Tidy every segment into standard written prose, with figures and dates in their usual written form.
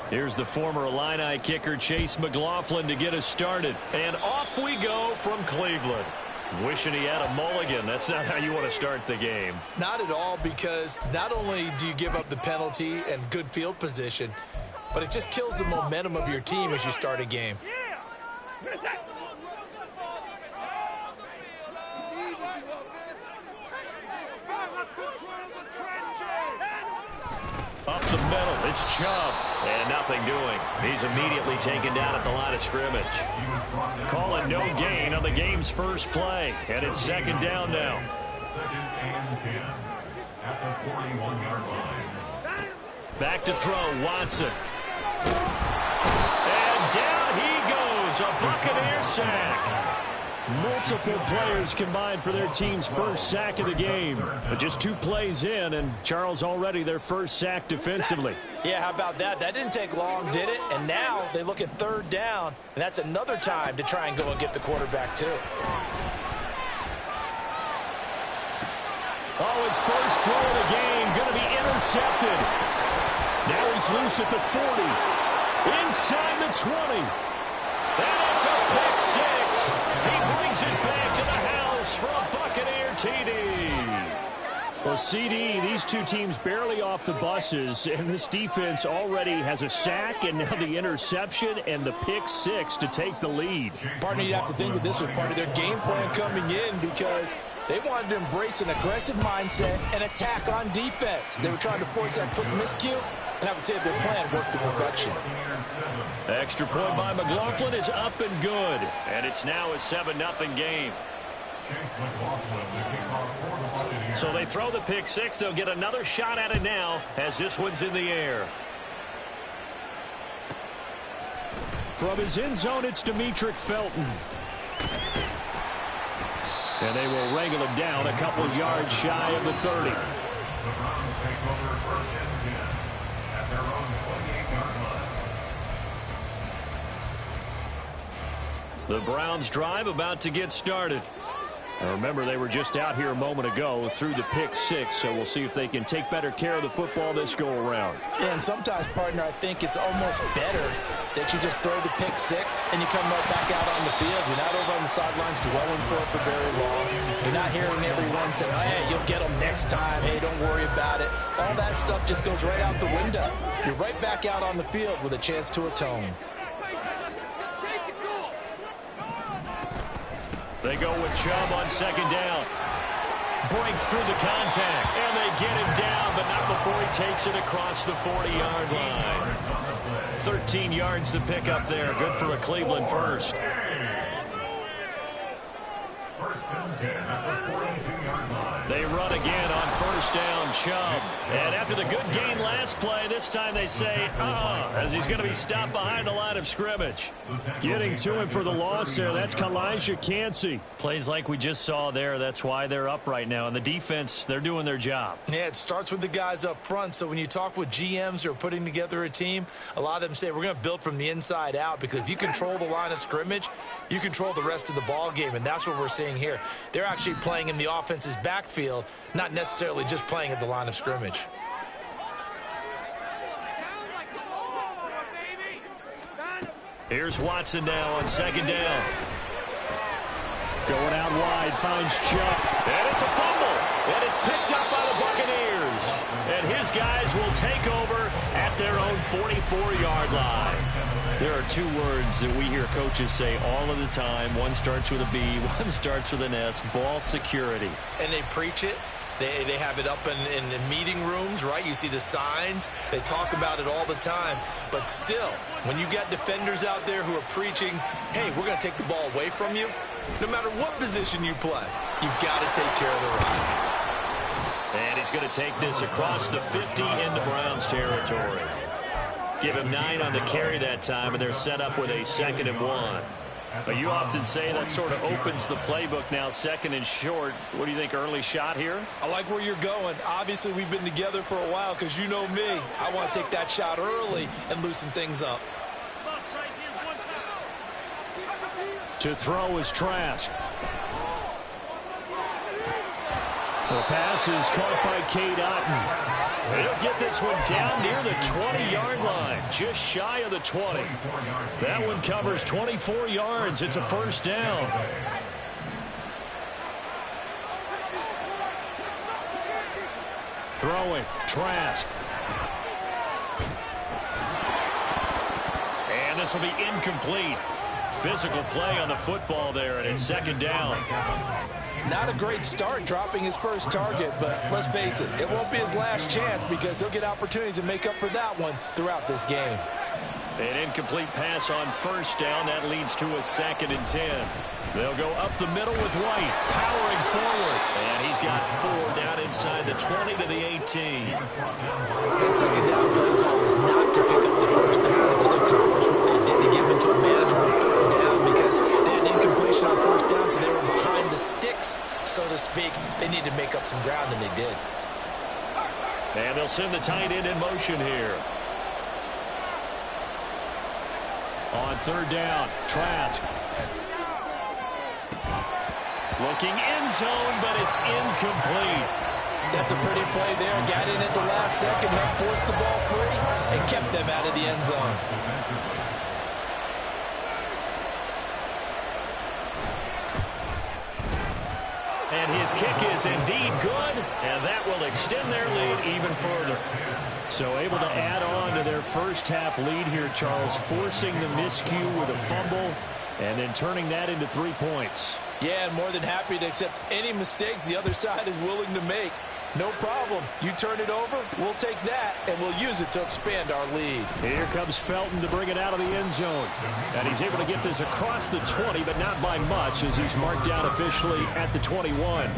Here's the former Illini kicker, Chase McLaughlin, to get us started. And off we go from Cleveland. Wishing he had a mulligan. That's not how you want to start the game. Not at all, because not only do you give up the penalty and good field position, but it just kills the momentum of your team as you start a game. Up the middle, it's Chubb. And nothing doing. He's immediately taken down at the line of scrimmage. Calling no gain on the game's first play. And it's second down now. Second and 10 at the 41-yard line. Back to throw, Watson. And down he goes. A Buccaneer sack. Multiple players combined for their team's first sack of the game. But just 2 plays in, and Charles already their first sack defensively. Yeah, how about that? That didn't take long, did it? And now they look at third down, and that's another time to try and go and get the quarterback, too. Oh, his first throw of the game going to be intercepted. Now he's loose at the 40. Inside the 20. And it's a pick six. He brings it back to the house for a Buccaneer TD. Well, CD, these two teams barely off the buses, and this defense already has a sack and now the interception and the pick six to take the lead. Partner, you'd have to think that this was part of their game plan coming in, because they wanted to embrace an aggressive mindset and attack on defense. They were trying to force that quick miscue, and I would say their plan worked to perfection. Extra point by McLaughlin is up and good. And it's now a 7-0 game. So they throw the pick six. They'll get another shot at it now as this one's in the air. From his end zone, it's Demetric Felton. And they will wrangle him down a couple yards shy of the 30. The Browns take over first and 10 at their own 28-yard line. The Browns drive about to get started. Now remember, they were just out here a moment ago through the pick six, so we'll see if they can take better care of the football this go-around. Yeah, and sometimes, partner, I think it's almost better that you just throw the pick six and you come right back out on the field. You're not over on the sidelines dwelling for it for very long. You're not hearing everyone say, oh, hey, you'll get them next time. Hey, don't worry about it. All that stuff just goes right out the window. You're right back out on the field with a chance to atone. They go with Chubb on second down. Breaks through the contact, and they get him down, but not before he takes it across the 40-yard line. 13 yards to pick up there. Good for a Cleveland first. First and 10 at the 42-yard line. They run again on first down, Chubb. And after the good gain last play, this time they say, as he's going to be stopped behind the line of scrimmage. Getting to him for the loss there, that's Kalijah Cansey. Plays like we just saw there, that's why they're up right now. And the defense, they're doing their job. Yeah, it starts with the guys up front. So when you talk with GMs who are putting together a team, a lot of them say we're going to build from the inside out, because if you control the line of scrimmage, you control the rest of the ball game, and that's what we're seeing here. They're actually playing in the offense's backfield, not necessarily just playing at the line of scrimmage. Here's Watson now on second down. Going out wide, finds Chubb. And it's a fumble. And it's picked up by the Buccaneers. And his guys will take over at their own 44-yard line. There are two words that we hear coaches say all of the time. One starts with a B, one starts with an S, ball security. And they preach it. They have it up in meeting rooms, right? You see the signs. They talk about it all the time. But still, when you got defenders out there who are preaching, hey, we're going to take the ball away from you, no matter what position you play, you've got to take care of the rock. And he's going to take this across the 50 into Browns territory. Give him 9 on the carry that time, and they're set up with a 2nd and 1. But you often say that sort of opens the playbook now, 2nd and short. What do you think, early shot here? I like where you're going. Obviously, we've been together for a while, because you know me. I want to take that shot early and loosen things up. To throw is Trask. The pass is caught by Cade Otton. He'll get this one down near the 20-yard line, just shy of the 20. That one covers 24 yards. It's a first down. Throwing, Trask. And this will be incomplete. Physical play on the football there, and it's second down. Not a great start dropping his first target, but let's face it, it won't be his last chance because he'll get opportunities to make up for that one throughout this game. An incomplete pass on first down. That leads to a 2nd and 10. They'll go up the middle with White, powering forward. And he's got 4 down inside the 20 to the 18. The second down play call was not to pick up the first down. It was to accomplish what they did to get him into a manageable 3rd down because they had incompletion on first down, so they were behind the sticks, so to speak. They needed to make up some ground, and they did. And they'll send the tight end in motion here. On 3rd down, Trask. Looking end zone, but it's incomplete. That's a pretty play there. Got in at the last second, helped force the ball free, and kept them out of the end zone. And his kick is indeed good, and that will extend their lead even further. So able to add on to their first half lead here, Charles, forcing the miscue with a fumble and then turning that into 3 points. Yeah, and more than happy to accept any mistakes the other side is willing to make. No problem. You turn it over, we'll take that, and we'll use it to expand our lead. Here comes Felton to bring it out of the end zone. And he's able to get this across the 20, but not by much as he's marked down officially at the 21.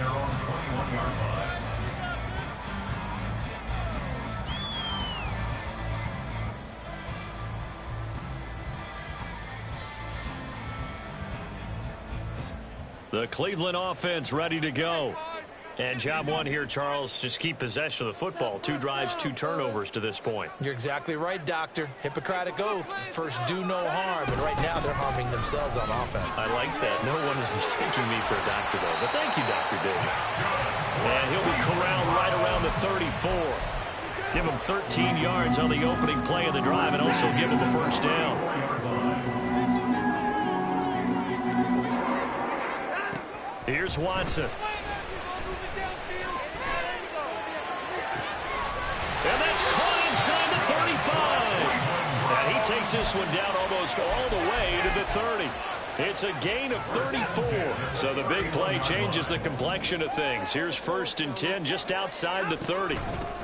The Cleveland offense ready to go. And job one here, Charles, just keep possession of the football. 2 drives, 2 turnovers to this point. You're exactly right, Doctor. Hippocratic oath. First, do no harm. And right now, they're harming themselves on offense. I like that. No one is mistaking me for a doctor, though. But thank you, Dr. Davis. And he'll be corralled right around the 34. Give him 13 yards on the opening play of the drive and also give him the first down. Here's Watson. And that's caught inside the 35. And he takes this one down almost all the way to the 30. It's a gain of 34. So the big play changes the complexion of things. Here's 1st and 10 just outside the 30.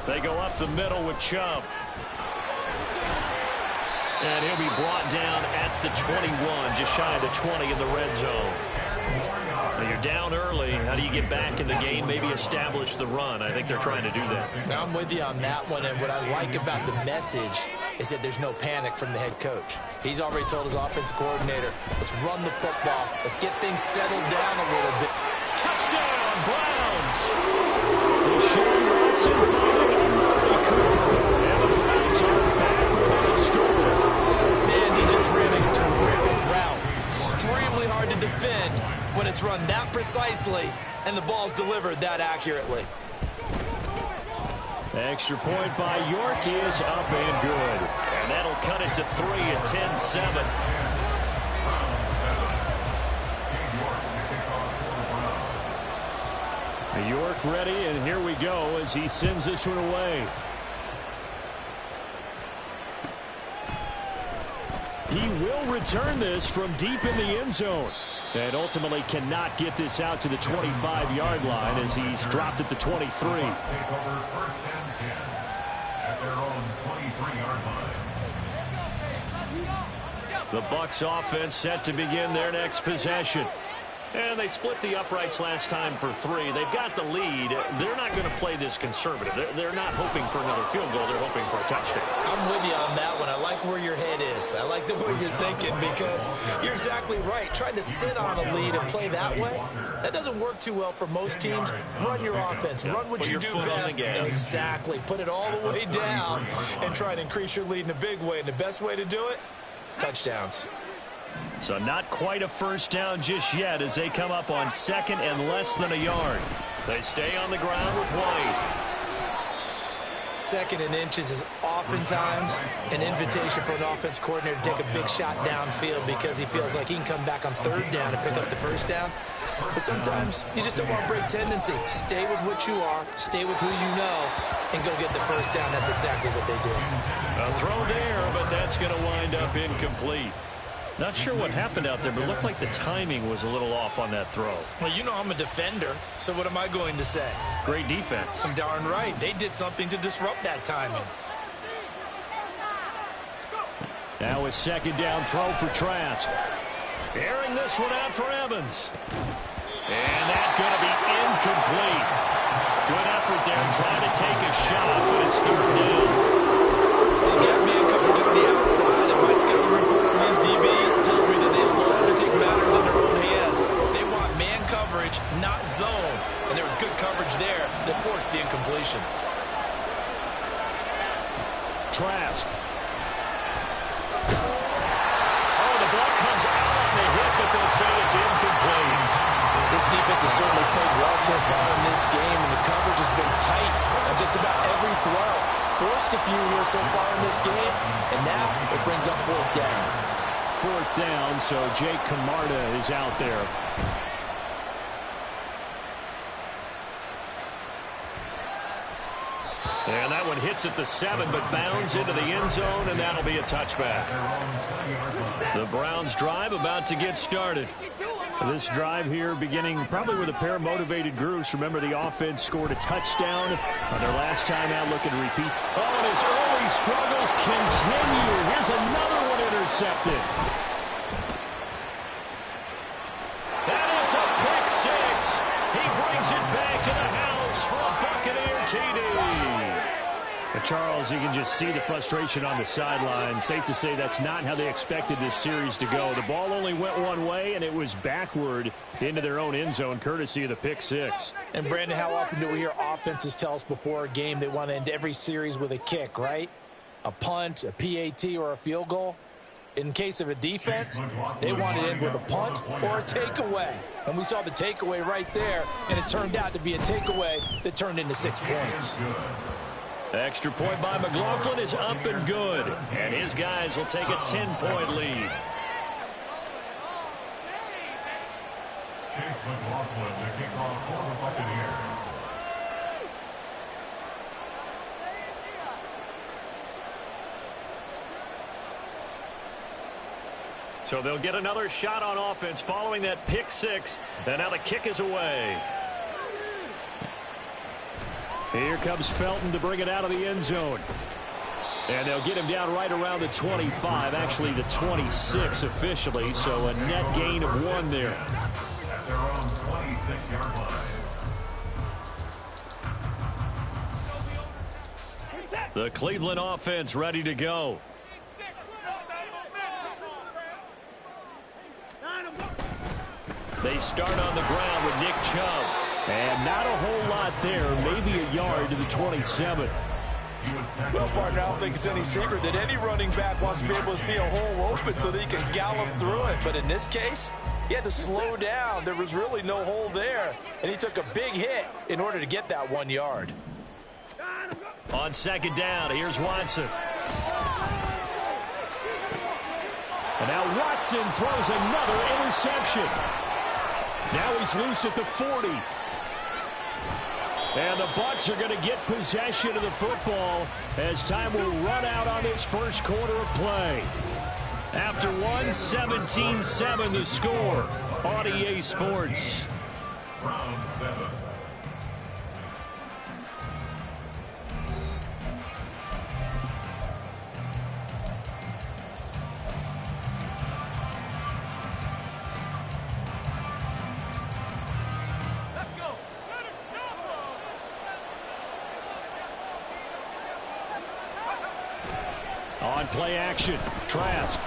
They go up the middle with Chubb. And he'll be brought down at the 21, just shy of the 20 in the red zone. Now you're down early. How do you get back in the game? Maybe establish the run. I think they're trying to do that. Now I'm with you on that one, and what I like about the message is that there's no panic from the head coach. He's already told his offensive coordinator, let's run the football. Let's get things settled down a little bit. Touchdown, Browns! Deshaun Watson finding Amari Cooper. And the Browns are back with a score. Man, he just ran a terrific route. Extremely hard to defend when it's run that precisely and the ball's delivered that accurately. Extra point by York is up and good. And that'll cut it to 3 at 10-7. York ready, and here we go as he sends this one away. He will return this from deep in the end zone. And ultimately cannot get this out to the 25-yard line as he's dropped at the 23. The Bucs offense set to begin their next possession. And they split the uprights last time for 3. They've got the lead. They're not going to play this conservative. They're not hoping for another field goal. They're hoping for a touchdown. I'm with you on that one. I like where your head is. I like the way you're thinking because you're exactly right. Trying to sit on a lead and play that way, that doesn't work too well for most teams. Run your offense. Run what you do best. Exactly. Put it all the way down and try to increase your lead in a big way. And the best way to do it, touchdowns. So not quite a first down just yet as they come up on 2nd and less than a yard. They stay on the ground with White. 2nd and inches is oftentimes an invitation for an offense coordinator to take a big shot downfield because he feels like he can come back on 3rd down and pick up the 1st down. But sometimes you just don't want to break tendency. Stay with what you are, stay with who you know, and go get the 1st down. That's exactly what they did. A throw there, but that's going to wind up incomplete. Not sure what happened out there, but it looked like the timing was a little off on that throw. Well, you know I'm a defender, so what am I going to say? Great defense. Darn right. They did something to disrupt that timing. Now a 2nd down throw for Trask. Airing this one out for Evans. And that's going to be incomplete. Good effort there trying to take a shot, but it's 3rd down. They got man coverage on the outside, and my scouting report on these DBs tells me that they love to take matters in their own hands. They want man coverage, not zone. And there was good coverage there that forced the incompletion. Trask. Oh, the ball comes out on the hit, but they'll say it's incomplete. This defense has certainly played well so far in this game, and the coverage has been tight on just about every throw. Forced a few here so far in this game, and now it brings up 4th down. 4th down, so Jake Camarda is out there. And that one hits at the 7, but bounds into the end zone, and that'll be a touchback. The Browns drive about to get started. This drive here beginning probably with a pair of motivated groups. Remember, the offense scored a touchdown on their last time out, looking to repeat. Oh, and his early struggles continue. Here's another one intercepted. And it's a pick 6. He brings it back to the house for a Buccaneer TD. Charles, you can just see the frustration on the sideline. Safe to say that's not how they expected this series to go. The ball only went one way, and it was backward into their own end zone, courtesy of the pick 6. And, Brandon, how often do we hear offenses tell us before a game they want to end every series with a kick, right? A punt, a PAT, or a field goal? In case of a defense, they want to end with a punt or a takeaway. And we saw the takeaway right there, and it turned out to be a takeaway that turned into 6 points. Extra point by McLaughlin is up and good. And his guys will take a 10-point lead. Chase McLaughlin, the kickoff for the Buccaneers. So they'll get another shot on offense following that pick 6. And now the kick is away. Here comes Felton to bring it out of the end zone. And they'll get him down right around the 25, actually the 26 officially, so a net gain of 1 there. At their own 26-yard line. The Cleveland offense ready to go. They start on the ground with Nick Chubb. And not a whole lot there, maybe a yard to the 27. Well, partner, I don't think it's any secret that any running back wants to be able to see a hole open so that he can gallop through it. But in this case, he had to slow down. There was really no hole there. And he took a big hit in order to get that 1 yard. On 2nd down, here's Watson. And now Watson throws another interception. Now he's loose at the 40. And the Bucs are going to get possession of the football as time will run out on this first quarter of play. After 17-7 the score on EA Sports. Round 7. On play action, Trask.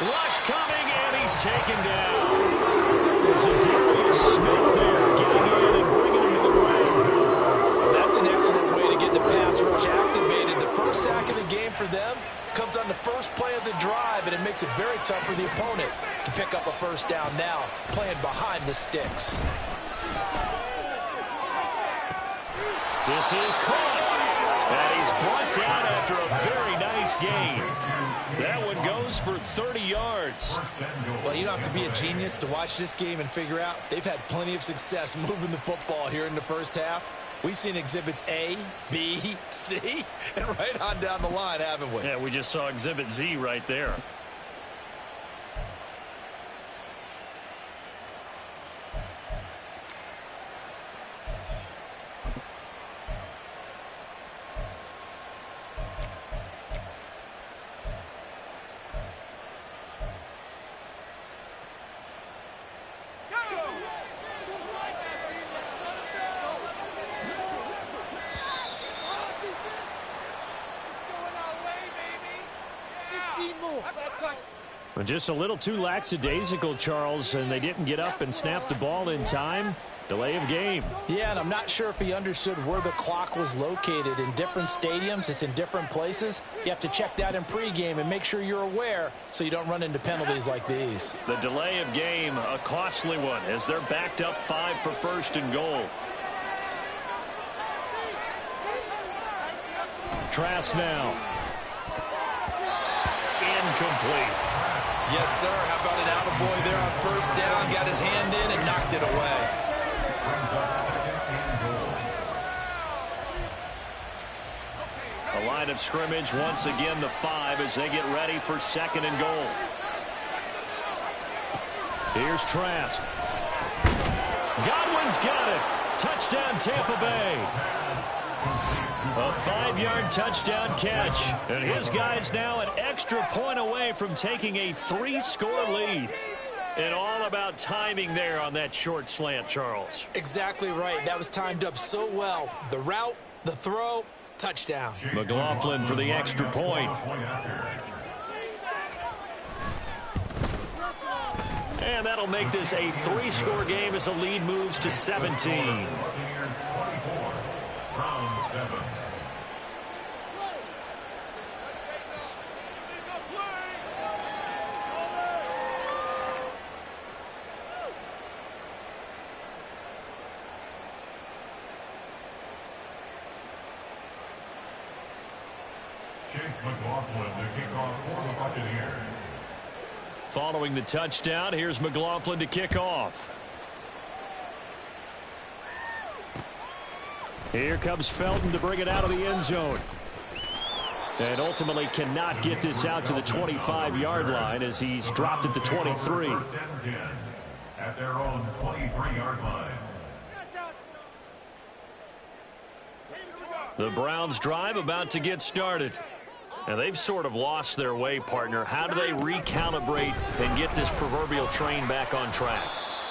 Rush coming, and he's taken down. There's a Darius Smith there, getting in and bringing him to the ground. That's an excellent way to get the pass rush activated. The first sack of the game for them comes on the first play of the drive, and it makes it very tough for the opponent to pick up a first down now, playing behind the sticks. This is caught. And he's brought down after a very nice gain. That one goes for 30 yards. Well, you don't have to be a genius to watch this game and figure out they've had plenty of success moving the football here in the first half. We've seen exhibits A, B, C, and right on down the line, haven't we? Yeah, we just saw exhibit Z right there. Just a little too lackadaisical, Charles, and they didn't get up and snap the ball in time. Delay of game. Yeah, and I'm not sure if he understood where the clock was located. In different stadiums, it's in different places. You have to check that in pregame and make sure you're aware so you don't run into penalties like these. The delay of game, a costly one, as they're backed up 5 for first and goal. Trask now. Incomplete. Yes, sir. How about an attaboy there on first down? Got his hand in and knocked it away. A line of scrimmage, once again the 5 as they get ready for second and goal. Here's Trask. Godwin's got it. Touchdown, Tampa Bay. A 5-yard touchdown catch. And his guy's now an extra point away from taking a 3-score lead. And all about timing there on that short slant, Charles. Exactly right. That was timed up so well. The route, the throw, touchdown. McLaughlin for the extra point. And that'll make this a 3-score game as the lead moves to 17. McLaughlin to kick off for the Buccaneers. Following the touchdown, here's McLaughlin to kick off. Here comes Felton to bring it out of the end zone. And ultimately cannot get this out to the 25-yard line as he's dropped at the 23. First and 10 at their own 23-yard line. The Browns drive about to get started. And they've sort of lost their way, partner. How do they recalibrate and get this proverbial train back on track?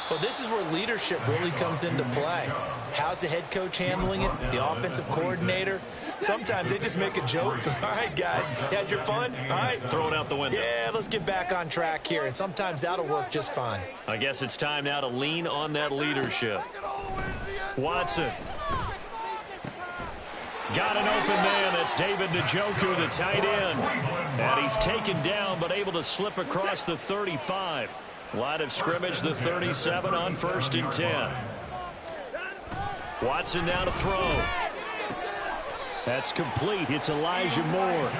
Well, this is where leadership really comes into play. How's the head coach handling it? The offensive coordinator? Sometimes they just make a joke. All right, guys, you had your fun? All right. Throw it out the window. Yeah, let's get back on track here. And sometimes that'll work just fine. I guess it's time now to lean on that leadership. Watson. Got an open man. That's David Njoku, the tight end. And he's taken down, but able to slip across the 35. Line of scrimmage, the 37 on first and 10. Watson now to throw. That's complete. It's Elijah Moore.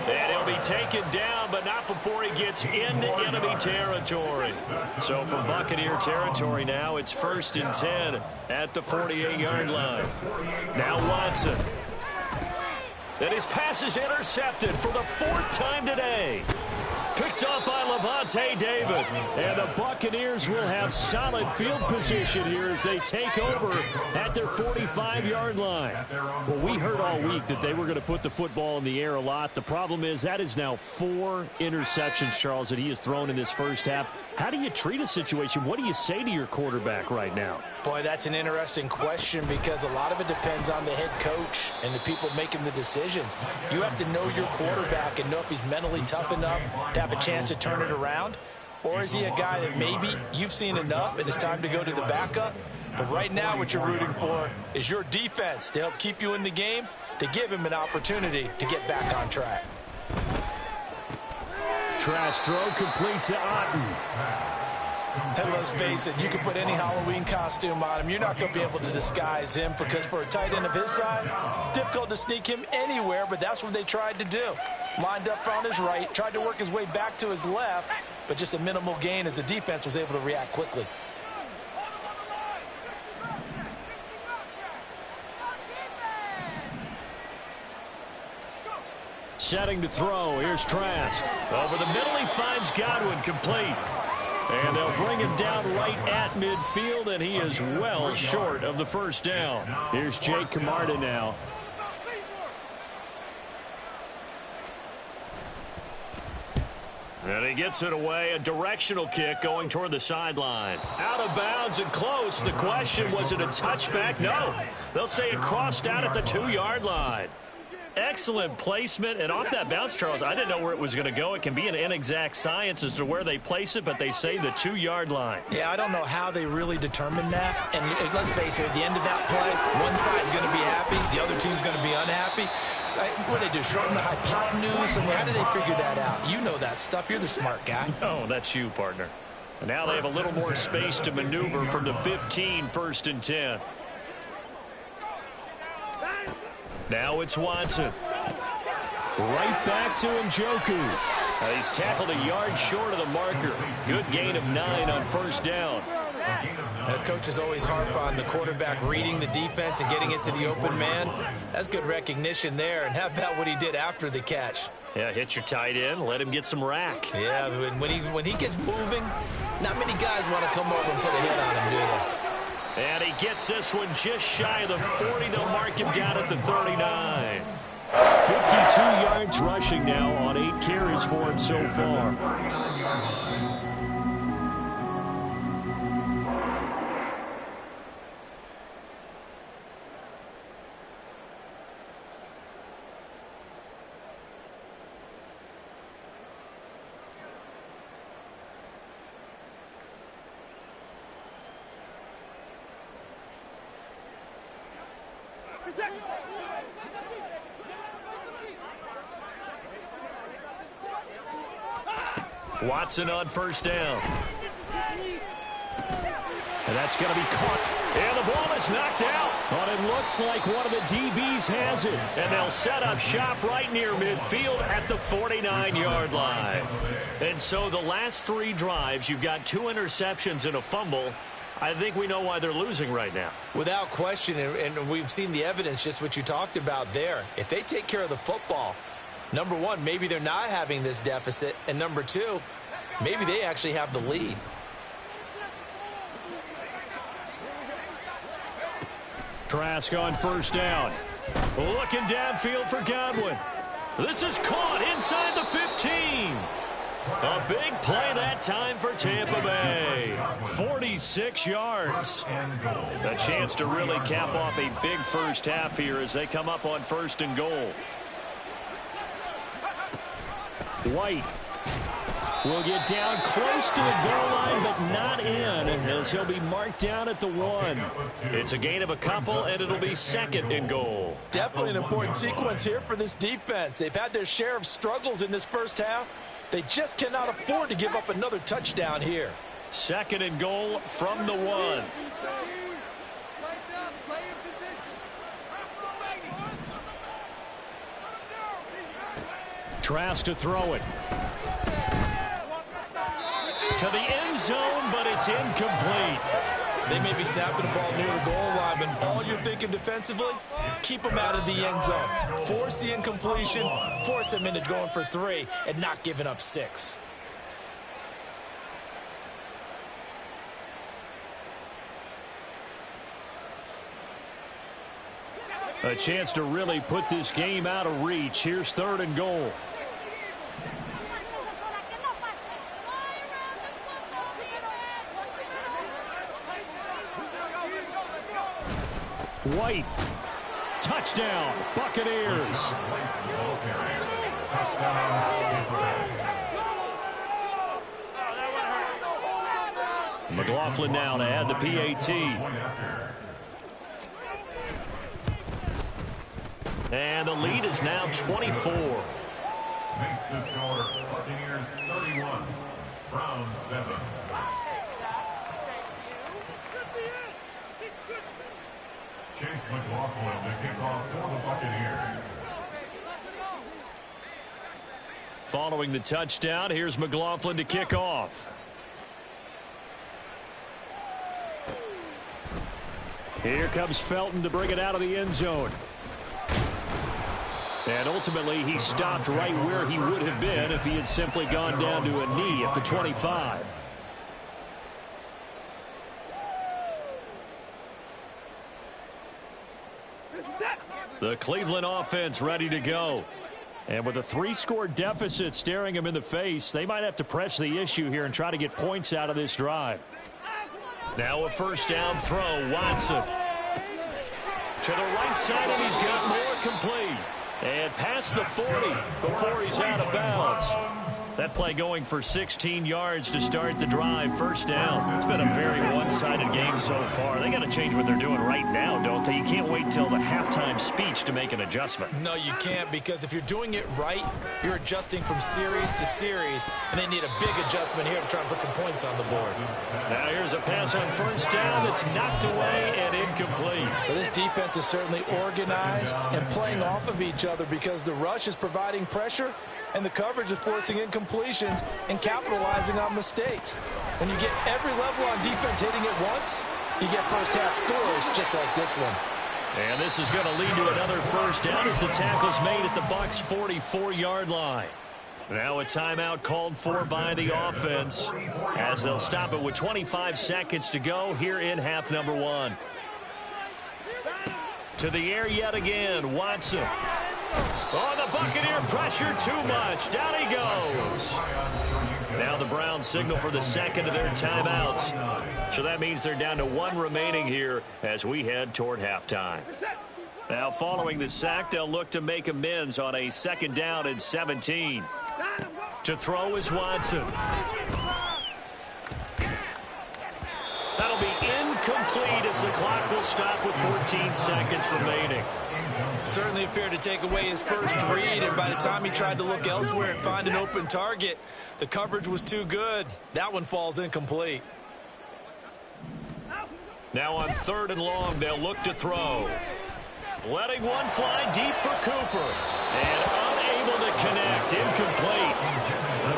And he'll be taken down, but not before he gets into enemy territory. So from Buccaneer territory now, it's first and 10 at the 48-yard line. Now Watson. And his pass is intercepted for the 4th time today. Picked off by Levante David. And the Buccaneers will have solid field position here as they take over at their 45-yard line. Well, we heard all week that they were going to put the football in the air a lot. The problem is that is now 4 interceptions, Charles, that he has thrown in this first half. How do you treat a situation? What do you say to your quarterback right now? Boy, that's an interesting question because a lot of it depends on the head coach and the people making the decisions. You have to know your quarterback and know if he's mentally tough enough to have a chance to turn it around. Or is he a guy that maybe you've seen enough and it's time to go to the backup? But right now what you're rooting for is your defense to help keep you in the game, to give him an opportunity to get back on track. Trask throw complete to Otten. And let's face it, you can put any Halloween costume on him. You're not going to be able to disguise him because for a tight end of his size, difficult to sneak him anywhere, but that's what they tried to do. Lined up on his right, tried to work his way back to his left, but just a minimal gain as the defense was able to react quickly. Setting to throw. Here's Trask. Over the middle, he finds Godwin, complete. And they'll bring him down right at midfield, and he is well short of the first down. Here's Jake Camarda now. And he gets it away. A directional kick going toward the sideline. Out of bounds and close. The question, was it a touchback? No. They'll say it crossed out at the 2-yard line. Excellent placement, and off that bounce, Charles, I didn't know where it was going to go. It can be an inexact science as to where they place it, but they say the 2-yard line. Yeah, I don't know how they really determined that. And let's face it, at the end of that play, one side's going to be happy, the other team's going to be unhappy. So, what do they do, shorten the hypotenuse? I mean, how did they figure that out? You know that stuff. You're the smart guy. Oh, that's you, partner. And now they have a little more space to maneuver from the 15, 1st and 10. Now it's Watson. Right back to Njoku. He's tackled a yard short of the marker. Good gain of 9 on first down. Coaches always harp on the quarterback reading the defense and getting it to the open man. That's good recognition there. And how about what he did after the catch? Yeah, hit your tight end, let him get some rack. Yeah, when he gets moving, not many guys want to come over and put a hit on him, do they? And he gets this one just shy of the 40. They'll mark him down at the 39. 52 yards rushing now on 8 carries for him so far. Watson on first down. And that's going to be caught. And the ball is knocked out. But it looks like one of the DBs has it. And they'll set up shop right near midfield at the 49-yard line. And so the last 3 drives, you've got 2 interceptions and a fumble. I think we know why they're losing right now. Without question, and we've seen the evidence, just what you talked about there. If they take care of the football, number one, maybe they're not having this deficit. And number 2, maybe they actually have the lead. Trask on first down. Looking downfield for Godwin. This is caught inside the 15. A big play that time for Tampa Bay. 46 yards. A chance to really cap off a big first half here as they come up on 1st and goal. White will get down close to the goal line, but not in, as he'll be marked down at the 1. It's a gain of a couple, and it'll be 2nd and goal. Definitely an important sequence here for this defense. They've had their share of struggles in this first half. They just cannot afford to give up another touchdown here. 2nd and goal from the 1. Trask to throw it. To the end zone, but it's incomplete. They may be snapping the ball near the goal line, but all you're thinking defensively, keep them out of the end zone. Force the incompletion, force them into going for 3, and not giving up 6. A chance to really put this game out of reach. Here's 3rd and goal. White. Touchdown, Buccaneers. McLaughlin now to add the PAT. And the lead is now 24. Makes the score Buccaneers 31, Browns 7. Chase McLaughlin to kick off for the Buccaneers. Following the touchdown, here's McLaughlin to kick off. Here comes Felton to bring it out of the end zone. And ultimately, he stopped right where he would have been if he had simply gone down to a knee at the 25. The Cleveland offense ready to go. And with a 3-score deficit staring him in the face, they might have to press the issue here and try to get points out of this drive. Now a first down throw, Watson. To the right side, and he's got more complete. And past the 40 before he's out of bounds. That play going for 16 yards to start the drive. First down. It's been a very one-sided game so far. They got to change what they're doing right now, don't they? You can't wait till the halftime speech to make an adjustment. No, you can't, because if you're doing it right, you're adjusting from series to series, and they need a big adjustment here to try and put some points on the board. Now here's a pass on first down that's knocked away and incomplete. Well, this defense is certainly organized and playing off of each other because the rush is providing pressure and the coverage is forcing incompletions and capitalizing on mistakes. When you get every level on defense hitting it once, you get first-half scores just like this one. And this is going to lead to another first down as the tackle's made at the Bucs' 44-yard line. Now a timeout called for by the offense as they'll stop it with 25 seconds to go here in half number 1. To the air yet again, Watson. Oh, the Buccaneer pressure too much. Down he goes. Now the Browns signal for the second of their timeouts. So that means they're down to 1 remaining here as we head toward halftime. Now following the sack, they'll look to make amends on a 2nd down and 17. To throw is Watson. That'll be incomplete as the clock will stop with 14 seconds remaining. Certainly appeared to take away his first read, and by the time he tried to look elsewhere and find an open target, the coverage was too good. That one falls incomplete. Now on 3rd and long, they'll look to throw. Letting one fly deep for Cooper. And unable to connect. Incomplete.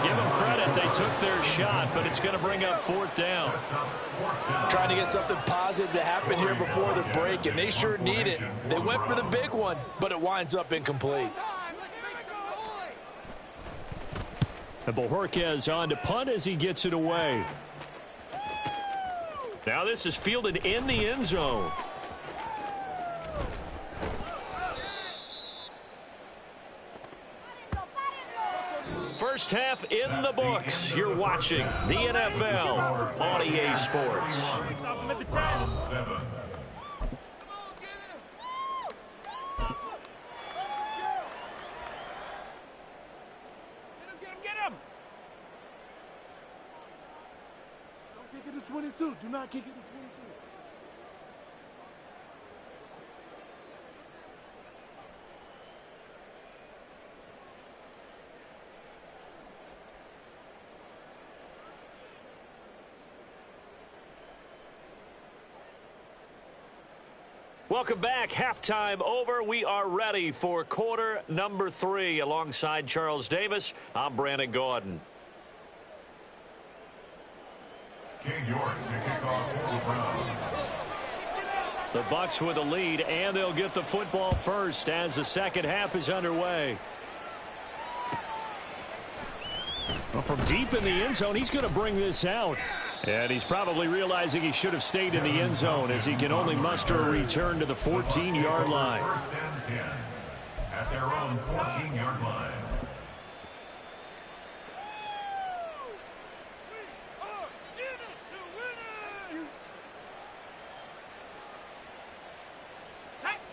Give them credit. They took their shot, but it's going to bring up 4th down. Trying to get something positive to happen here before the break, and they sure need it. They went for the big one, but it winds up incomplete. And Bojorquez on to punt as he gets it away. Now this is fielded in the end zone. First half in the books. You're watching the NFL on EA Sports. Round 7. Get him! Don't kick it to 22. Do not kick it to 22. Welcome back. Halftime over. We are ready for quarter number 3. Alongside Charles Davis, I'm Brandon Gordon. King York to kick off for the Browns. The Bucs with a lead, and they'll get the football first as the second half is underway. Well, from deep in the end zone, he's going to bring this out. And he's probably realizing he should have stayed in the end zone as he can only muster a return to the 14-yard line. First and 10 at their own 14-yard line.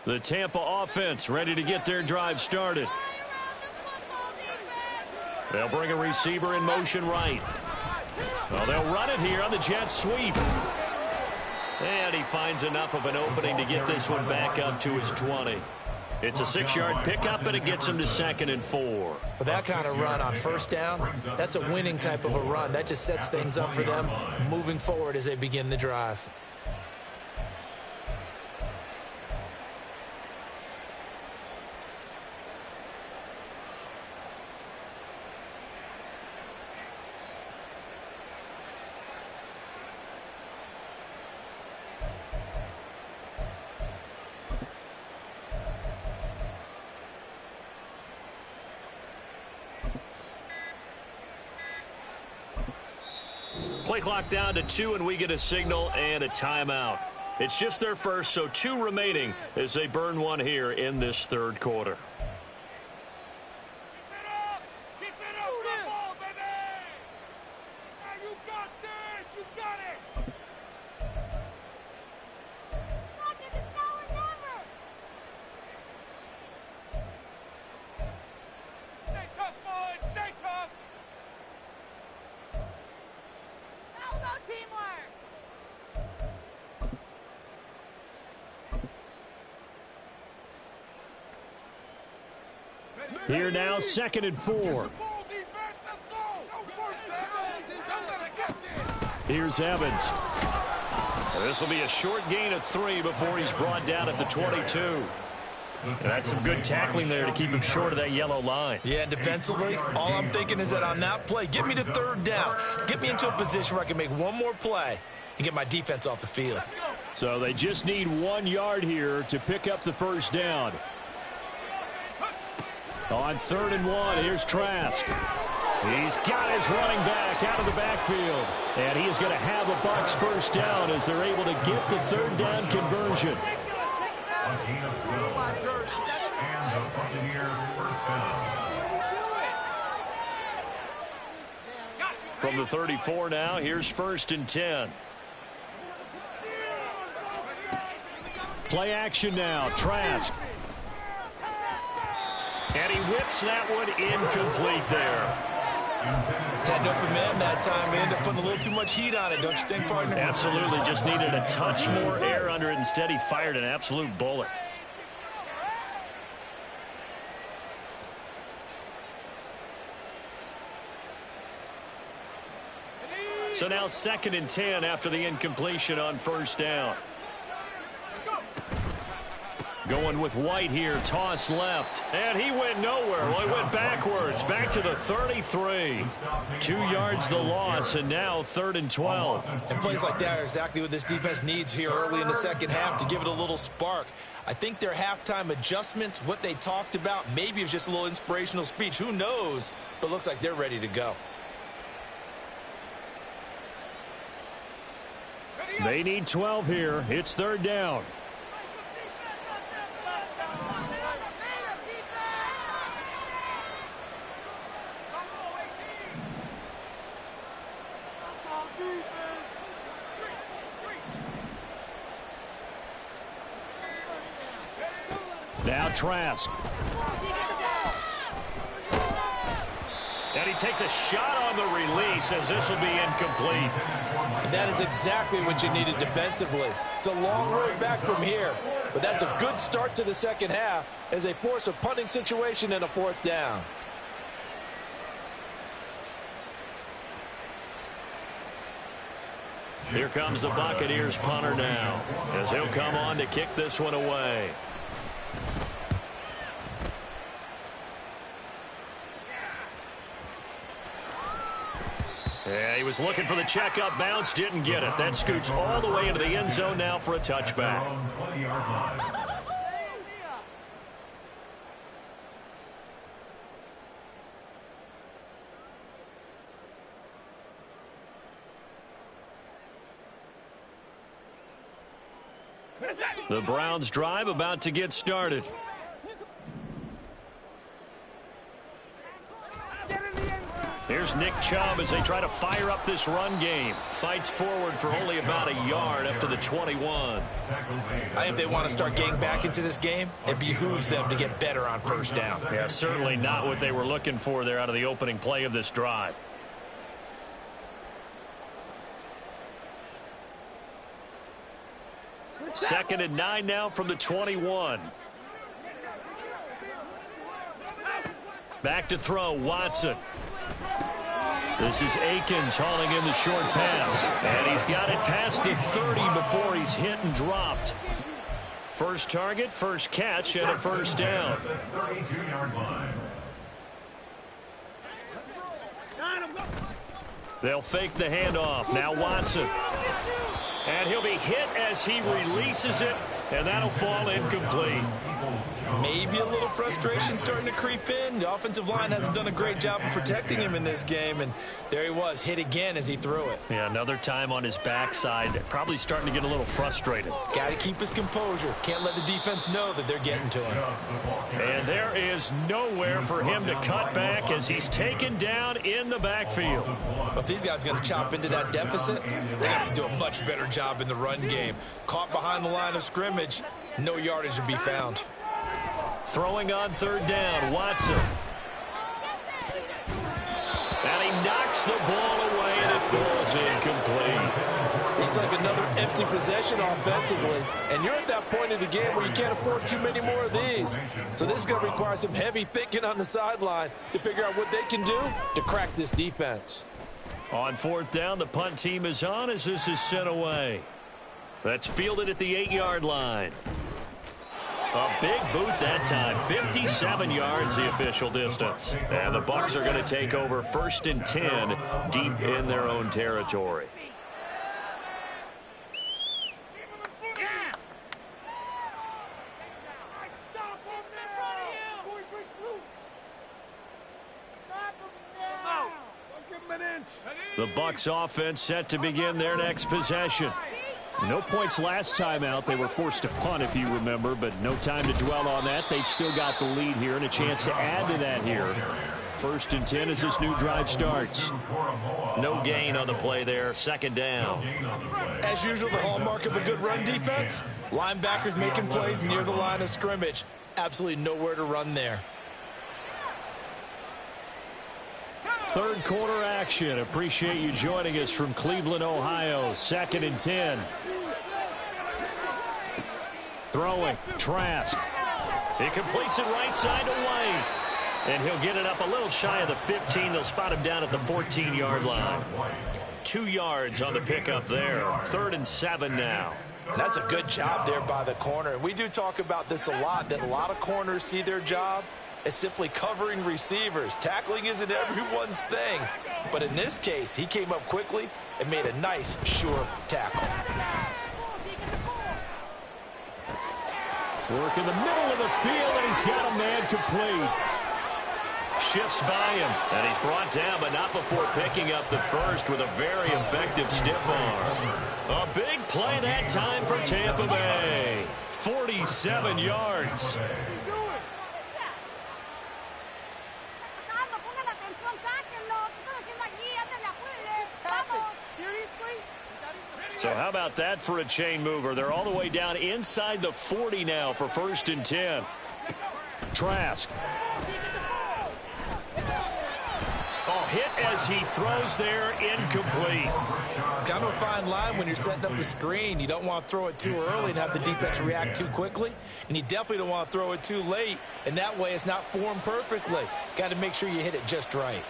The Tampa offense ready to get their drive started. They'll bring a receiver in motion right. Well, they'll run it here on the jet sweep. And he finds enough of an opening to get this one back up to his 20. It's a 6-yard pickup, and it gets him to 2nd and 4. But that kind of run on first down, that's a winning type of a run. That just sets things up for them moving forward as they begin the drive. Play clock down to 2, and we get a signal and a timeout. It's just their first, so 2 remaining as they burn one here in this third quarter. Here now, 2nd and 4. Here's Evans. This will be a short gain of 3 before he's brought down at the 22. And that's some good tackling there to keep him short of that yellow line. Yeah, defensively, all I'm thinking is that on that play, get me to 3rd down. Get me into a position where I can make one more play and get my defense off the field. So they just need 1 yard here to pick up the first down. On 3rd and 1, here's Trask. He's got his running back out of the backfield. And he is going to have the Bucs first down as they're able to get the 3rd down conversion. A gain of 12. And the Buccaneer first down. From the 34 now, here's 1st and 10. Play action now, Trask. And he whips that one incomplete there. Had open man that time, but ended up putting a little too much heat on it, don't you think, partner? Absolutely, just needed a touch more air under it. Instead, he fired an absolute bullet. So now 2nd and 10 after the incompletion on 1st down. Going with White here, toss left, and he went nowhere. Well, he went backwards, back to the 33. 2 yards the loss, and now 3rd and 12. And plays like that are exactly what this defense needs here early in the second half to give it a little spark. I think their halftime adjustments, what they talked about, maybe it was just a little inspirational speech. Who knows? But looks like they're ready to go. They need 12 here. It's 3rd down. Now Trask. And he takes a shot on the release as this will be incomplete. And that is exactly what you needed defensively. It's a long road back from here, but that's a good start to the second half as they force a punting situation and a 4th down. Here comes the Buccaneers punter now as he'll come on to kick this one away. Yeah, he was looking for the checkup bounce, didn't get it. That scoots all the way into the end zone now for a touchback. The Browns drive about to get started. Here's Nick Chubb as they try to fire up this run game. Fights forward for only about a yard up to the 21. I think they want to start getting back into this game. It behooves them to get better on 1st down. Yeah, certainly not what they were looking for there out of the opening play of this drive. Second and 9 now from the 21. Back to throw, Watson. This is Akins hauling in the short pass. And he's got it past the 30 before he's hit and dropped. First target, first catch, and a first down. They'll fake the handoff. Now Watson. And he'll be hit as he releases it, and that'll fall incomplete. Maybe a little frustration starting to creep in. The offensive line hasn't done a great job of protecting him in this game, and there he was, hit again as he threw it. Yeah, another time on his backside, probably starting to get a little frustrated. Got to keep his composure. Can't let the defense know that they're getting to him. And there is nowhere for him to cut back as he's taken down in the backfield. If these guys are going to chop into that deficit, they got to do a much better job in the run game. Caught behind the line of scrimmage, no yardage to be found. Throwing on third down, Watson. And he knocks the ball away, and it falls incomplete. Looks like another empty possession offensively. And you're at that point in the game where you can't afford too many more of these. So this is going to require some heavy thinking on the sideline to figure out what they can do to crack this defense. On fourth down, the punt team is on as this is sent away. That's fielded at the 8-yard line. A big boot that time, 57 yards the official distance. And the Bucs are going to take over 1st and 10 deep in their own territory. The Bucs offense set to begin their next possession. No points last time out. They were forced to punt, if you remember, but no time to dwell on that. They've still got the lead here and a chance to add to that here. 1st and 10 as this new drive starts. No gain on the play there. 2nd down. As usual, the hallmark of a good run defense, linebackers making plays near the line of scrimmage. Absolutely nowhere to run there. Third quarter action. Appreciate you joining us from Cleveland, Ohio. 2nd and 10. Throwing. Trask. He completes it right side away. And he'll get it up a little shy of the 15. They'll spot him down at the 14-yard line. 2 yards on the pickup there. 3rd and 7 now. And that's a good job there by the corner. And we do talk about this a lot, that a lot of corners see their job as simply covering receivers. Tackling isn't everyone's thing. But in this case, he came up quickly and made a nice, sure tackle. Work in the middle of the field, and he's got a man complete. Shifts by him, and he's brought down, but not before picking up the first with a very effective stiff arm. A big play that time for Tampa Bay. 47 yards. So how about that for a chain mover? They're all the way down inside the 40 now for 1st and 10. Trask. Oh, hit as he throws there, incomplete. Kind of a fine line when you're setting up the screen. You don't want to throw it too early and have the defense react too quickly. And you definitely don't want to throw it too late. And that way it's not formed perfectly. Got to make sure you hit it just right.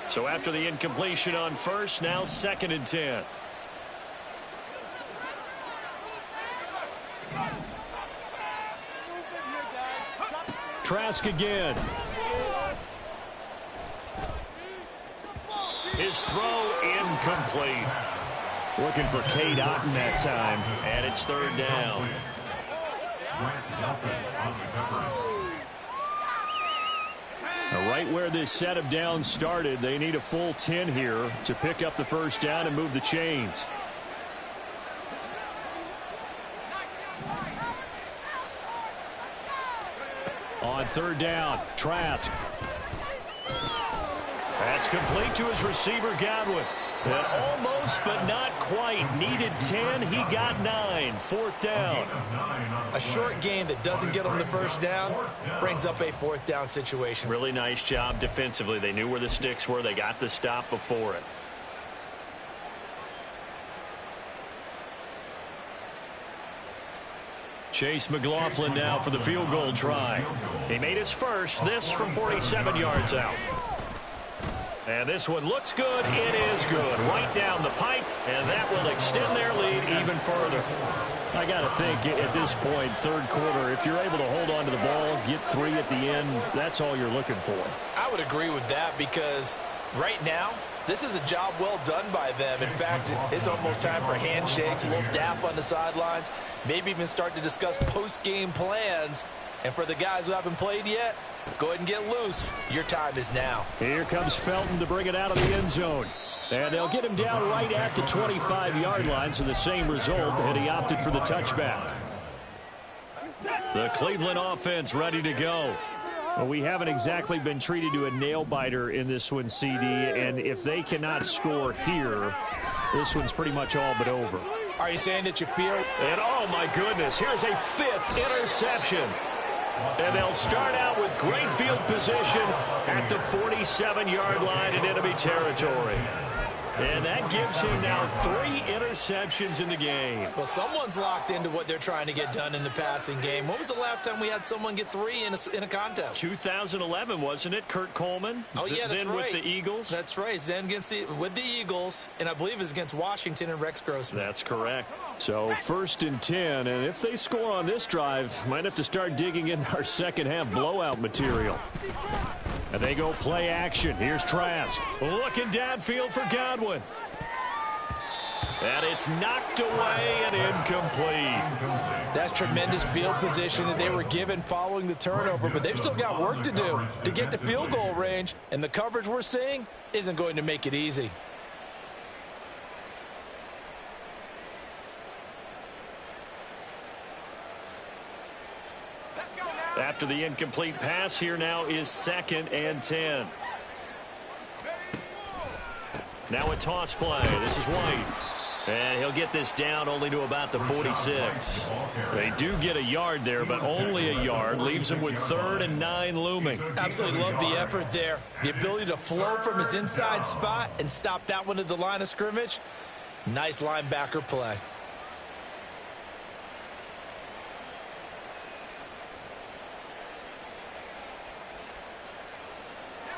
So after the incompletion on first, now 2nd and 10. Trask again. His throw incomplete. Looking for Cade Otton that time, and it's 3rd down. Now, right where this set of downs started, they need a full 10 here to pick up the 1st down and move the chains. On 3rd down, Trask. That's complete to his receiver, Godwin. And almost, but not quite. Needed 10. He got 9. 4th down. A short gain that doesn't get him the 1st down brings up a 4th down situation. Really nice job defensively. They knew where the sticks were. They got the stop before it. Chase McLaughlin now for the field goal try. He made his first. This from 47 yards out. And this one looks good. It is good. Right down the pipe, and that will extend their lead even further. I got to think at this point, 3rd quarter, if you're able to hold on to the ball, get 3 at the end, that's all you're looking for. I would agree with that because right now, This is a job well done by them. In fact, it's almost time for handshakes, a little dap on the sidelines, maybe even start to discuss post-game plans. And for the guys who haven't played yet, go ahead and get loose. Your time is now. Here comes Felton to bring it out of the end zone. And they'll get him down right at the 25-yard line, so the same result, and he opted for the touchback. The Cleveland offense ready to go. Well, we haven't exactly been treated to a nail-biter in this one, CD, and if they cannot score here, this one's pretty much all but over. Are you saying that you feel? And, oh, my goodness, here's a 5th interception. And they'll start out with great field position at the 47-yard line in enemy territory. And that gives him now 3 interceptions in the game. Well, someone's locked into what they're trying to get done in the passing game. When was the last time we had someone get 3 in a contest? 2011, wasn't it? Kurt Coleman? Oh, yeah, that's then right. With the Eagles? That's right. Then with the Eagles, and I believe it's against Washington and Rex Grossman. That's correct. So 1st and 10, and if they score on this drive, might have to start digging in our second-half blowout material. And they go play action. Here's Trask. Looking downfield for Godwin. And it's knocked away and incomplete. That's tremendous field position that they were given following the turnover, but they've still got work to do to get to field goal range, and the coverage we're seeing isn't going to make it easy. After the incomplete pass, here now is 2nd and 10. Now a toss play. This is White. And he'll get this down only to about the 46. They do get a yard there, but only a yard. Leaves him with 3rd and 9 looming. Absolutely love the effort there. The ability to flow from his inside spot and stop that one at the line of scrimmage. Nice linebacker play.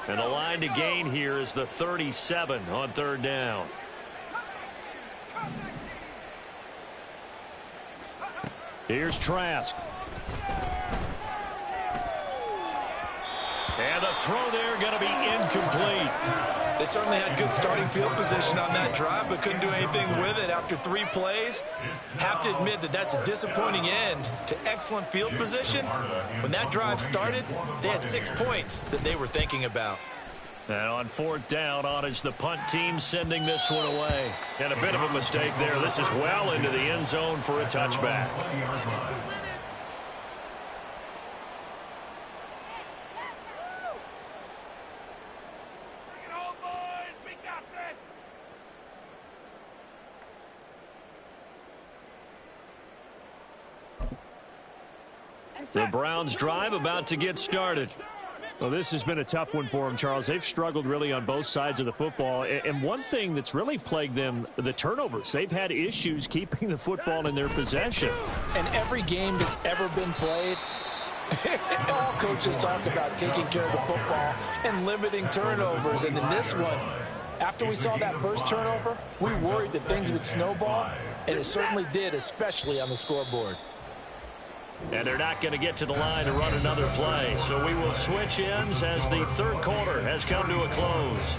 And the line to gain here is the 37 on 3rd down. Here's Trask. And the throw there going to be incomplete. They certainly had good starting field position on that drive, but couldn't do anything with it after 3 plays. Have to admit that that's a disappointing end to excellent field position. When that drive started, they had 6 points that they were thinking about. And on 4th down, on is the punt team sending this one away. And a bit of a mistake there. This is well into the end zone for a touchback. The Browns drive about to get started. Well, this has been a tough one for them, Charles. They've struggled really on both sides of the football. And one thing that's really plagued them, the turnovers. They've had issues keeping the football in their possession. And every game that's ever been played, all coaches talk about taking care of the football and limiting turnovers. And in this one, after we saw that first turnover, we worried that things would snowball, and it certainly did, especially on the scoreboard. And they're not going to get to the line to run another play. So we will switch ends as the 3rd quarter has come to a close.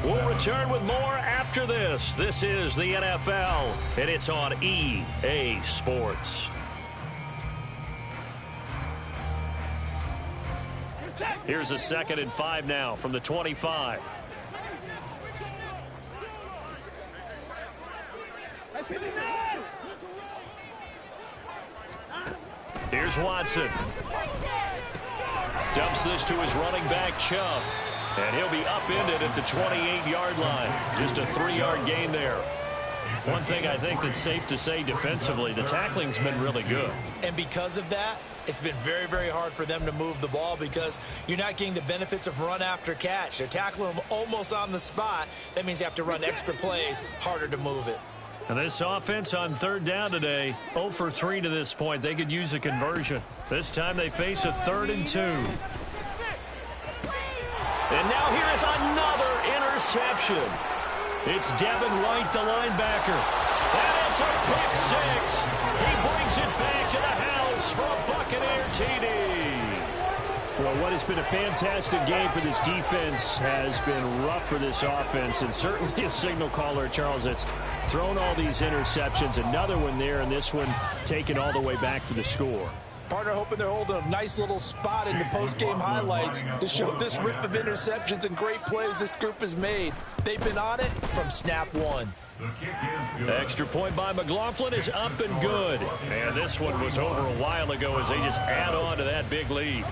We'll return with more after this. This is the NFL, and it's on EA Sports. Here's a 2nd and 5 now from the 25. Here's Watson. Dumps this to his running back, Chubb. And he'll be upended at the 28-yard line. Just a 3-yard gain there. One thing I think that's safe to say defensively, the tackling's been really good. And because of that, it's been very, very hard for them to move the ball because you're not getting the benefits of run after catch. They're tackling them almost on the spot. That means you have to run extra plays, harder to move it. And this offense on 3rd down today, 0 for 3 to this point. They could use a conversion. This time they face a 3rd and 2. And now here is another interception. It's Devin White, the linebacker. And it's a pick 6. He brings it back to the house for a Buccaneer TD. Well, what has been a fantastic game for this defense has been rough for this offense, and certainly a signal caller, Charles, that's thrown all these interceptions. Another one there, and this one taken all the way back for the score. Partner hoping they're holding a nice little spot in the post-game highlights to show this rip of interceptions and great plays this group has made. They've been on it from snap one. Extra point by McLaughlin is up and good. And this one was over a while ago as they just add on to that big lead.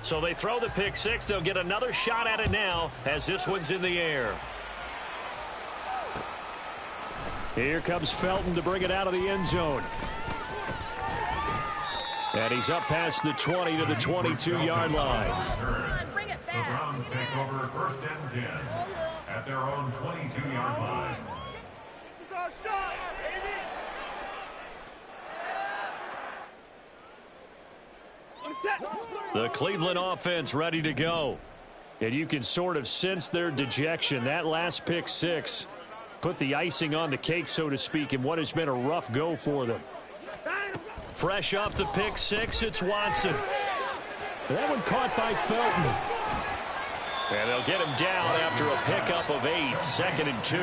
So they throw the pick six. They'll get another shot at it now as this one's in the air. Here comes Felton to bring it out of the end zone. And he's up past the 20 to the 22-yard line. Bring it back. The Browns take over 1st and 10 at their own 22-yard line. This is our shot, baby. The Cleveland offense ready to go. And you can sort of sense their dejection. That last pick six put the icing on the cake, so to speak, in what has been a rough go for them. Fresh off the pick six, it's Watson. That one caught by Felton. And they'll get him down after a pickup of 8, 2nd and 2.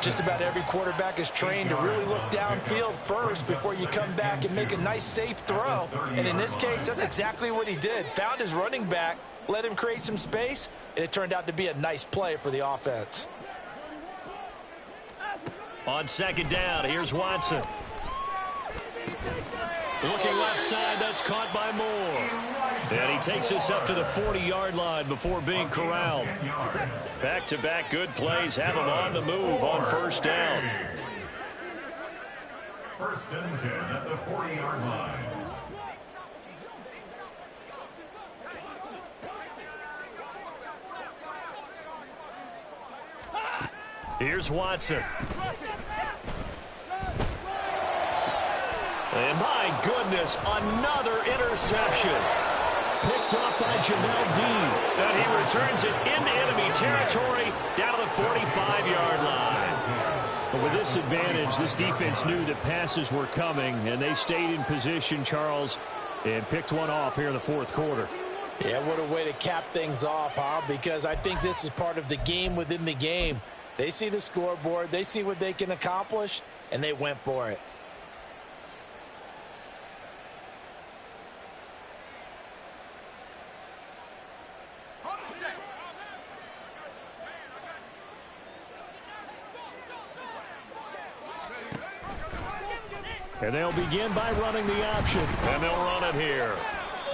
Just about every quarterback is trained to really look downfield first before you come back and make a nice, safe throw. And in this case, that's exactly what he did. Found his running back, let him create some space, and it turned out to be a nice play for the offense. On 2nd down, here's Watson. Looking left side, that's caught by Moore. And he takes us up to the 40-yard line before being corralled. Back-to-back good plays have him on the move on 1st down. 1st and 10 at the 40-yard line. Here's Watson. And my goodness, another interception. Picked off by Jamel Dean. And he returns it into enemy territory down to the 45-yard line. But with this advantage, this defense knew that passes were coming, and they stayed in position, Charles, and picked one off here in the 4th quarter. Yeah, what a way to cap things off, huh? Because I think this is part of the game within the game. They see the scoreboard, they see what they can accomplish, and they went for it. And they'll begin by running the option. And they'll run it here.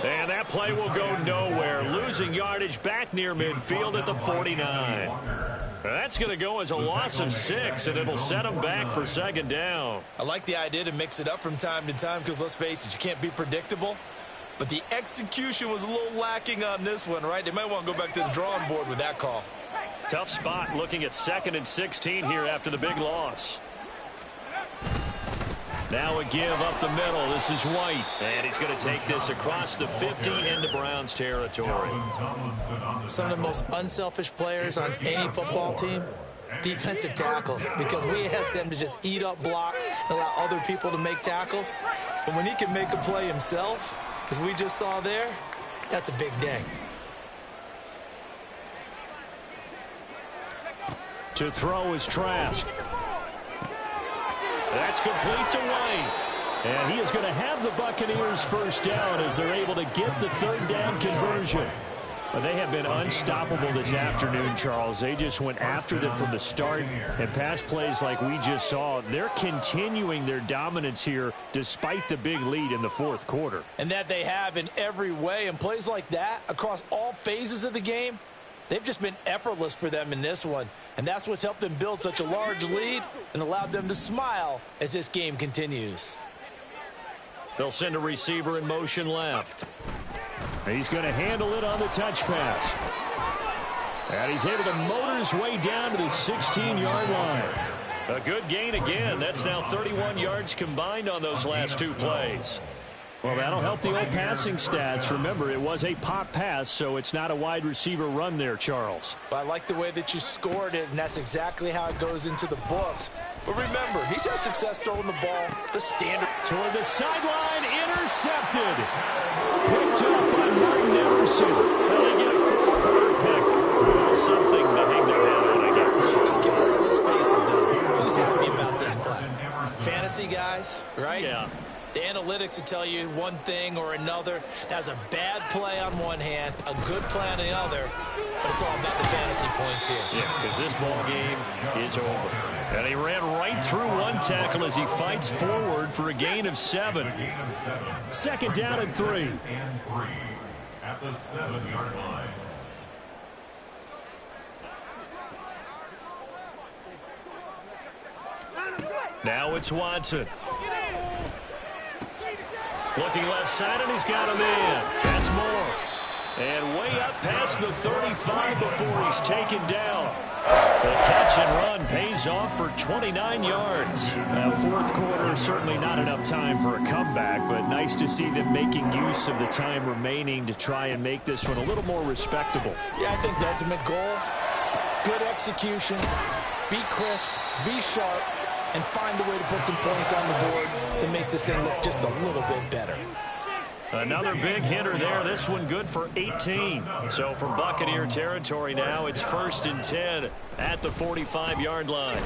And that play will go nowhere. Losing yardage back near midfield at the 49. That's going to go as a loss of 6, and it'll set them back for 2nd down. I like the idea to mix it up from time to time because, let's face it, you can't be predictable. But the execution was a little lacking on this one, right? They might want to go back to the drawing board with that call. Tough spot looking at 2nd and 16 here after the big loss. Now a give up the middle. This is White. And he's going to take this across the 50 into Browns territory. Some of the most unselfish players on any football team, defensive tackles, because we ask them to just eat up blocks and allow other people to make tackles. But when he can make a play himself, as we just saw there, that's a big day. To throw is Trask. That's complete to White. And he is going to have the Buccaneers 1st down as they're able to get the 3rd down conversion. But they have been unstoppable this afternoon, Charles. They just went after them from the start, and pass plays like we just saw, they're continuing their dominance here despite the big lead in the 4th quarter. And that they have in every way, and plays like that across all phases of the game, they've just been effortless for them in this one. And that's what's helped them build such a large lead and allowed them to smile as this game continues. They'll send a receiver in motion left. He's going to handle it on the touch pass. And he's able to motor his way down to the 16-yard line. A good gain again. That's now 31 yards combined on those last 2 plays. Well, that'll help the old passing stats. Remember, it was a pop pass, so it's not a wide receiver run there, Charles. But I like the way that you scored it, and that's exactly how it goes into the books. But remember, he's had success throwing the ball, the standard. Toward the sideline, intercepted. Picked up by Martin Emerson. Well, they get a fourth quarter pick. Something to hang their hat on, I guess. Okay, so let's face it, though. Who's happy about this play? Fantasy guys, right? Yeah. The analytics will tell you one thing or another. That's a bad play on one hand, a good play on the other, but it's all about the fantasy points here. Yeah, because this ball game is over. And he ran right through one tackle as he fights forward for a gain of 7. Second down and 3. At the 7-yard line. Now it's Watson. Looking left side, and he's got him in. That's more. And way up past the 35 before he's taken down. The catch and run pays off for 29 yards. Now, fourth quarter, certainly not enough time for a comeback, but nice to see them making use of the time remaining to try and make this one a little more respectable. Yeah, I think the ultimate goal, good execution, be crisp, be sharp, and find a way to put some points on the board to make this thing look just a little bit better. Another big hitter there. This one good for 18. So from Buccaneer territory now, it's 1st and 10 at the 45-yard line.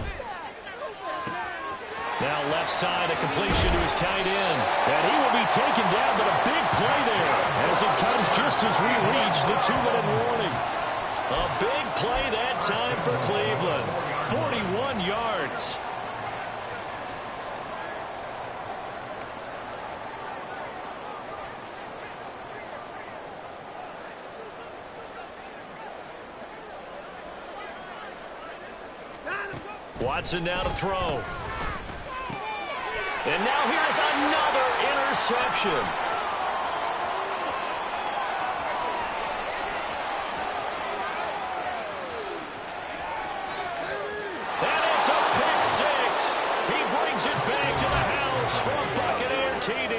Now left side, a completion to his tight end. And he will be taken down, but a big play there as it comes just as we reach the 2-minute warning. A big play that time for Cleveland. 41 yards. Watson now to throw. And now here's another interception. And it's a pick 6. He brings it back to the house for a Buccaneer TD.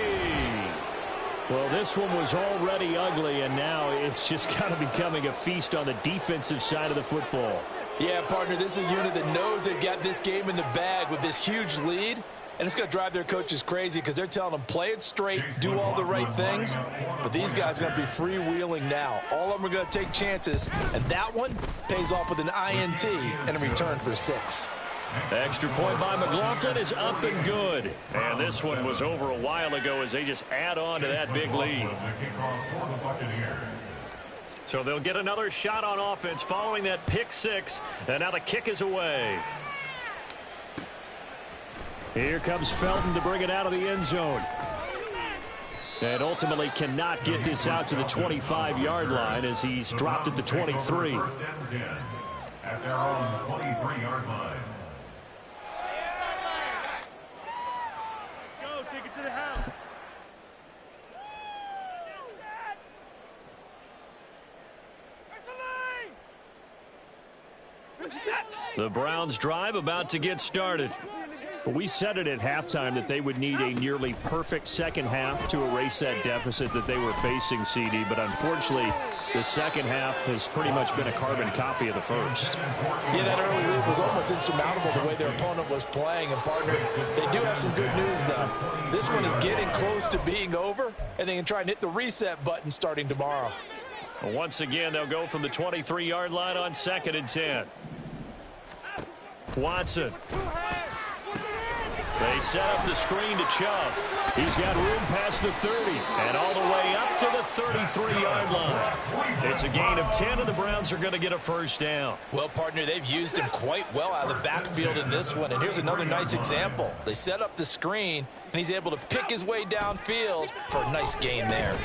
Well, this one was already ugly, and now it's just kind of becoming a feast on the defensive side of the football. Yeah, partner, this is a unit that knows they've got this game in the bag with this huge lead, and it's going to drive their coaches crazy because they're telling them play it straight, do all the right things, but these guys are going to be freewheeling now. All of them are going to take chances, and that one pays off with an INT and a return for 6. Extra point by McLaughlin is up and good. And this one was over a while ago as they just add on to that big lead. So they'll get another shot on offense following that pick 6. And now the kick is away. Here comes Felton to bring it out of the end zone. And ultimately cannot get this out to the 25-yard line as he's dropped at the 23. At their own 23-yard line. Go, take it to the house. The Browns drive about to get started. We said it at halftime that they would need a nearly perfect second half to erase that deficit that they were facing, CD. But unfortunately, the second half has pretty much been a carbon copy of the first. Yeah, that early lead was almost insurmountable the way their opponent was playing. And, partner, they do have some good news, though. This one is getting close to being over, and they can try and hit the reset button starting tomorrow. Once again, they'll go from the 23-yard line on 2nd and 10. Watson. They set up the screen to Chubb. He's got room past the 30 and all the way up to the 33-yard line. It's a gain of 10, and the Browns are going to get a first down. Well, partner, they've used him quite well out of the backfield in this one. And here's another nice example. They set up the screen, and he's able to pick his way downfield for a nice gain there.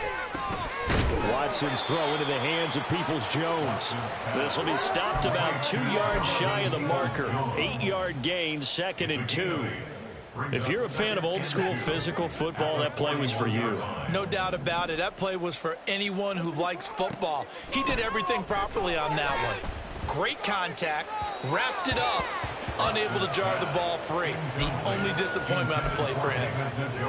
Watson's throw into the hands of Peoples-Jones. This will be stopped about 2 yards shy of the marker. 8-yard gain, 2nd and 2. If you're a fan of old-school physical football, that play was for you. No doubt about it. That play was for anyone who likes football. He did everything properly on that one. Great contact, wrapped it up, unable to jar the ball free. The only disappointment on the play for him.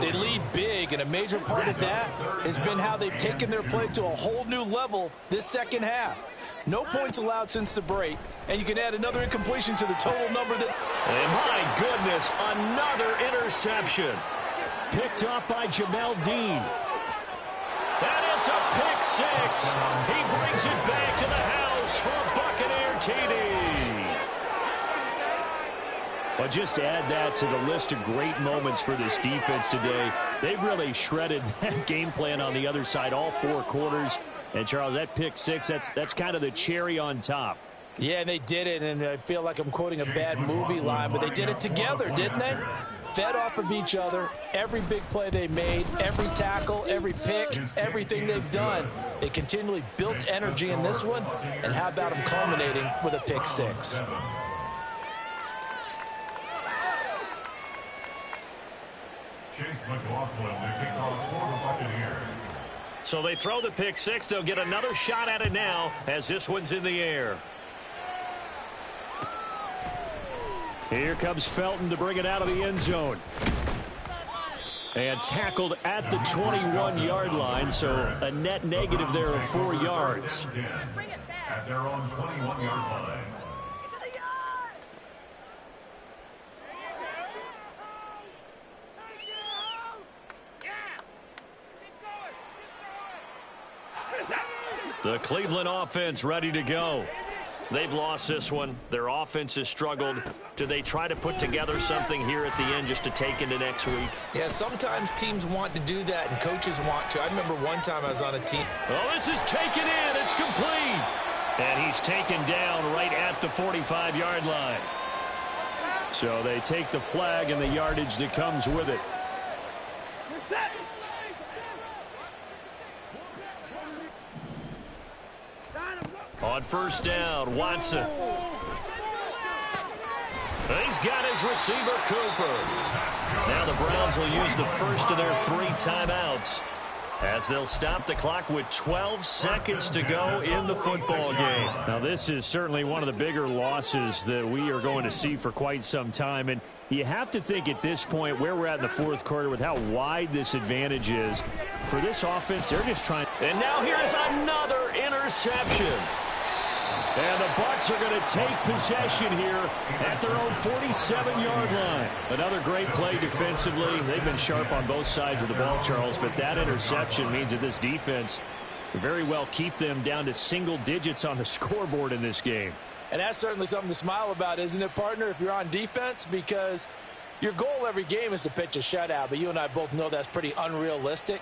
They lead big, and a major part of that has been how they've taken their play to a whole new level this second half. No points allowed since the break, and you can add another incompletion to the total number that... And my goodness, another interception. Picked off by Jamel Dean. And it's a pick six. He brings it back to the house for a Buccaneer TD. But just to add that to the list of great moments for this defense today, they've really shredded that game plan on the other side all 4 quarters. And, Charles, that pick six, that's kind of the cherry on top. Yeah, and they did it, and I feel like I'm quoting a bad movie line, but they did it together, didn't they? Fed off of each other, every big play they made, every tackle, every pick, everything they've done. They continually built energy in this one, and how about them culminating with a pick six? Chase McLaughlin, the kickoff for the Buccaneers. So they throw the pick six. They'll get another shot at it now as this one's in the air. Here comes Felton to bring it out of the end zone. And tackled at the 21-yard line, so a net negative there of 4 yards. At their own 21-yard line. The Cleveland offense ready to go. They've lost this one. Their offense has struggled. Do they try to put together something here at the end just to take into next week? Yeah, sometimes teams want to do that and coaches want to. I remember one time I was on a team. Oh, this is taken in. It's complete. And he's taken down right at the 45-yard line. So they take the flag and the yardage that comes with it. On first down, Watson. He's got his receiver, Cooper. Now the Browns will use the first of their 3 timeouts as they'll stop the clock with 12 seconds to go in the football game. Now this is certainly one of the bigger losses that we are going to see for quite some time. And you have to think at this point where we're at in the 4th quarter with how wide this advantage is. For this offense, they're just trying. And now here's another interception. And the Bucs are going to take possession here at their own 47-yard line. Another great play defensively. They've been sharp on both sides of the ball, Charles, but that interception means that this defense very well keep them down to single digits on the scoreboard in this game. And that's certainly something to smile about, isn't it, partner, if you're on defense? Because your goal every game is to pitch a shutout, but you and I both know that's pretty unrealistic.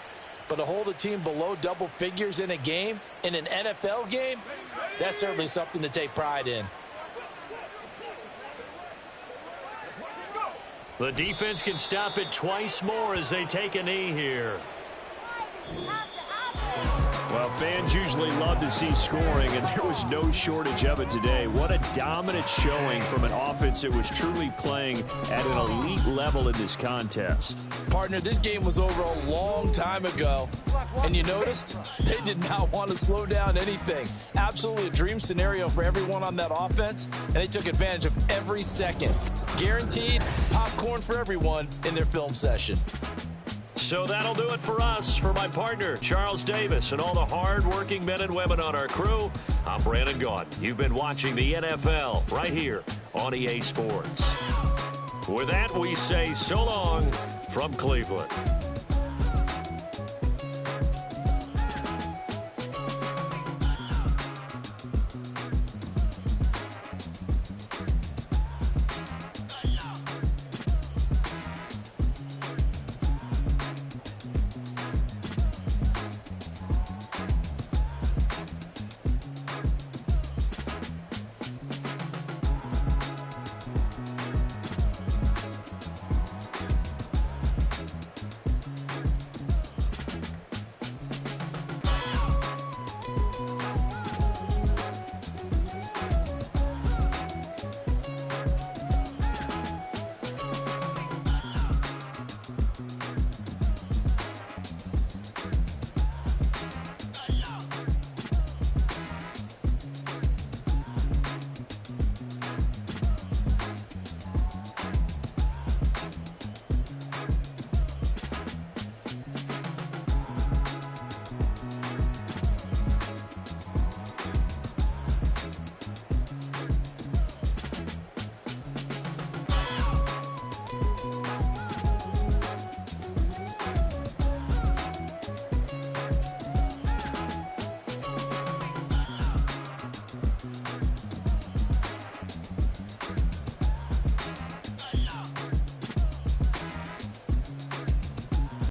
But to hold a team below double figures in a game, in an NFL game, that's certainly something to take pride in. The defense can stop it twice more as they take a knee here. Well, fans usually love to see scoring, and there was no shortage of it today. What a dominant showing from an offense that was truly playing at an elite level in this contest. Partner, this game was over a long time ago, and you noticed they did not want to slow down anything. Absolutely a dream scenario for everyone on that offense, and they took advantage of every second. Guaranteed popcorn for everyone in their film session. So that'll do it for us. For my partner, Charles Davis, and all the hard-working men and women on our crew, I'm Brandon Gaudin. You've been watching the NFL right here on EA Sports. With that, we say so long from Cleveland.